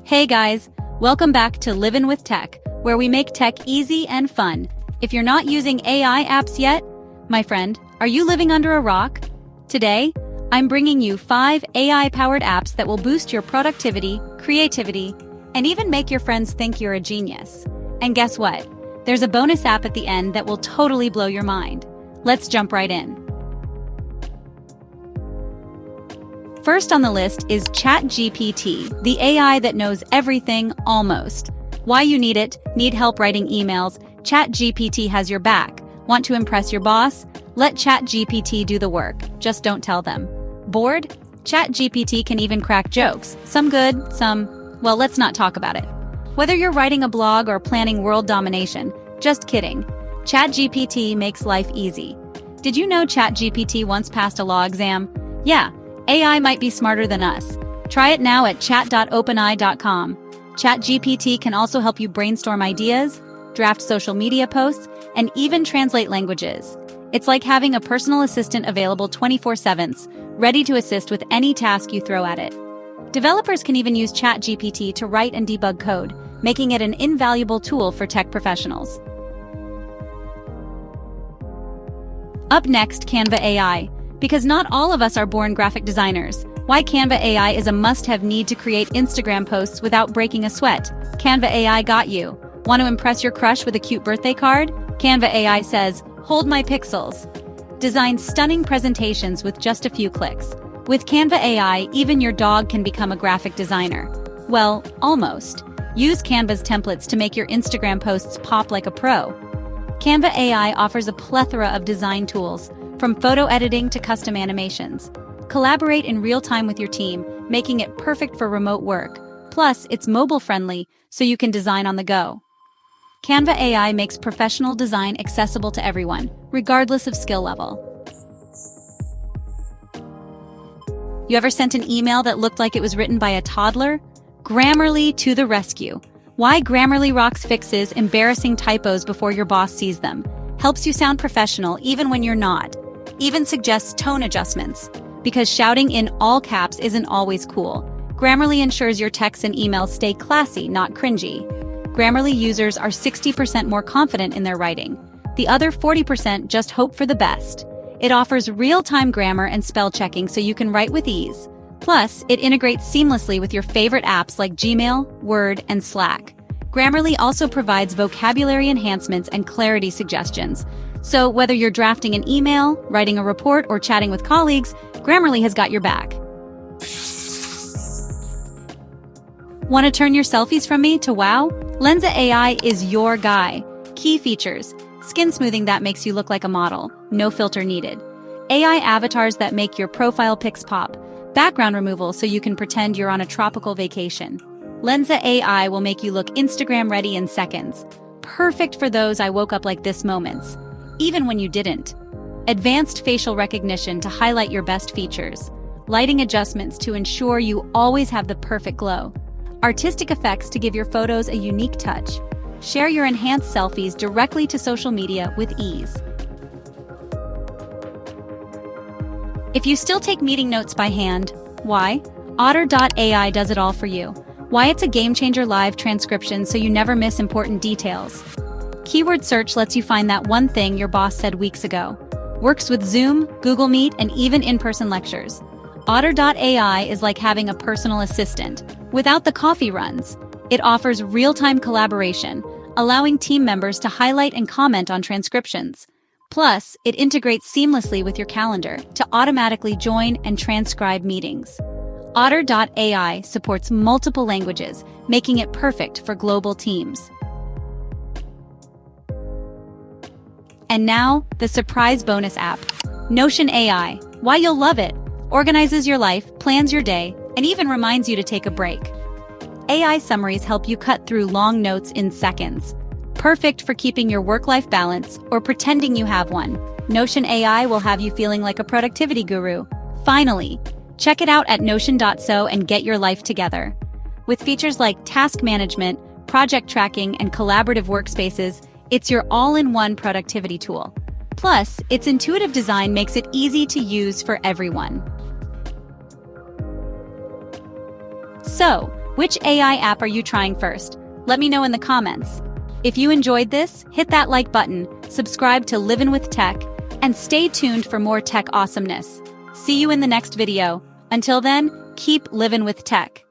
Hey guys, welcome back to Livin with Tech, where we make tech easy and fun. If you're not using AI apps yet, my friend, are you living under a rock? Today, I'm bringing you 5 AI-powered apps that will boost your productivity, creativity, and even make your friends think you're a genius. And guess what? There's a bonus app at the end that will totally blow your mind. Let's jump right in. First on the list is ChatGPT, the AI that knows everything almost. Why you need it? Need help writing emails? ChatGPT has your back. Want to impress your boss? Let ChatGPT do the work. Just don't tell them. Bored? ChatGPT can even crack jokes. Some good, well, let's not talk about it. Whether you're writing a blog or planning world domination, just kidding. ChatGPT makes life easy. Did you know ChatGPT once passed a law exam? Yeah. AI might be smarter than us. Try it now at chat.openai.com. ChatGPT can also help you brainstorm ideas, draft social media posts, and even translate languages. It's like having a personal assistant available 24/7, ready to assist with any task you throw at it. Developers can even use ChatGPT to write and debug code, making it an invaluable tool for tech professionals. Up next, Canva AI. Because not all of us are born graphic designers. Why Canva AI is a must-have need to create Instagram posts without breaking a sweat. Canva AI got you. Want to impress your crush with a cute birthday card? Canva AI says, "Hold my pixels." Design stunning presentations with just a few clicks. With Canva AI, even your dog can become a graphic designer. Well, almost. Use Canva's templates to make your Instagram posts pop like a pro. Canva AI offers a plethora of design tools, from photo editing to custom animations. Collaborate in real time with your team, making it perfect for remote work. Plus, it's mobile-friendly, so you can design on the go. Canva AI makes professional design accessible to everyone, regardless of skill level. You ever sent an email that looked like it was written by a toddler? Grammarly to the rescue. Why Grammarly rocks fixes embarrassing typos before your boss sees them. Helps you sound professional even when you're not. Even suggests tone adjustments. Because shouting in all caps isn't always cool. Grammarly ensures your texts and emails stay classy, not cringy. Grammarly users are 60% more confident in their writing. The other 40% just hope for the best. It offers real-time grammar and spell checking so you can write with ease. Plus, it integrates seamlessly with your favorite apps like Gmail, Word, and Slack. Grammarly also provides vocabulary enhancements and clarity suggestions. So whether you're drafting an email, writing a report, or chatting with colleagues, Grammarly has got your back. Want to turn your selfies from me to wow? Lensa AI is your guy. Key features: skin smoothing that makes you look like a model, no filter needed. AI avatars that make your profile pics pop. Background removal so you can pretend you're on a tropical vacation. Lensa AI will make you look Instagram ready in seconds. Perfect for those I woke up like this moments, even when you didn't. Advanced facial recognition to highlight your best features. Lighting adjustments to ensure you always have the perfect glow. Artistic effects to give your photos a unique touch. Share your enhanced selfies directly to social media with ease. If you still take meeting notes by hand, why? Otter.ai does it all for you. Why it's a game-changer live transcription so you never miss important details. Keyword search lets you find that one thing your boss said weeks ago. Works with Zoom, Google Meet, and even in-person lectures. Otter.ai is like having a personal assistant, without the coffee runs. It offers real-time collaboration, allowing team members to highlight and comment on transcriptions. Plus, it integrates seamlessly with your calendar to automatically join and transcribe meetings. Otter.ai supports multiple languages, making it perfect for global teams. And now, the surprise bonus app, Notion AI. Why you'll love it. Organizes your life, plans your day, and even reminds you to take a break. AI summaries help you cut through long notes in seconds. Perfect for keeping your work-life balance or pretending you have one. Notion AI will have you feeling like a productivity guru. Finally, check it out at notion.so and get your life together. With features like task management, project tracking, and collaborative workspaces, it's your all-in-one productivity tool. Plus, its intuitive design makes it easy to use for everyone. So, Which AI app are you trying first? Let me know in the comments. If you enjoyed this, hit that like button, subscribe to Livin with Tech, and stay tuned for more tech awesomeness. See you in the next video. Until then, keep living with tech.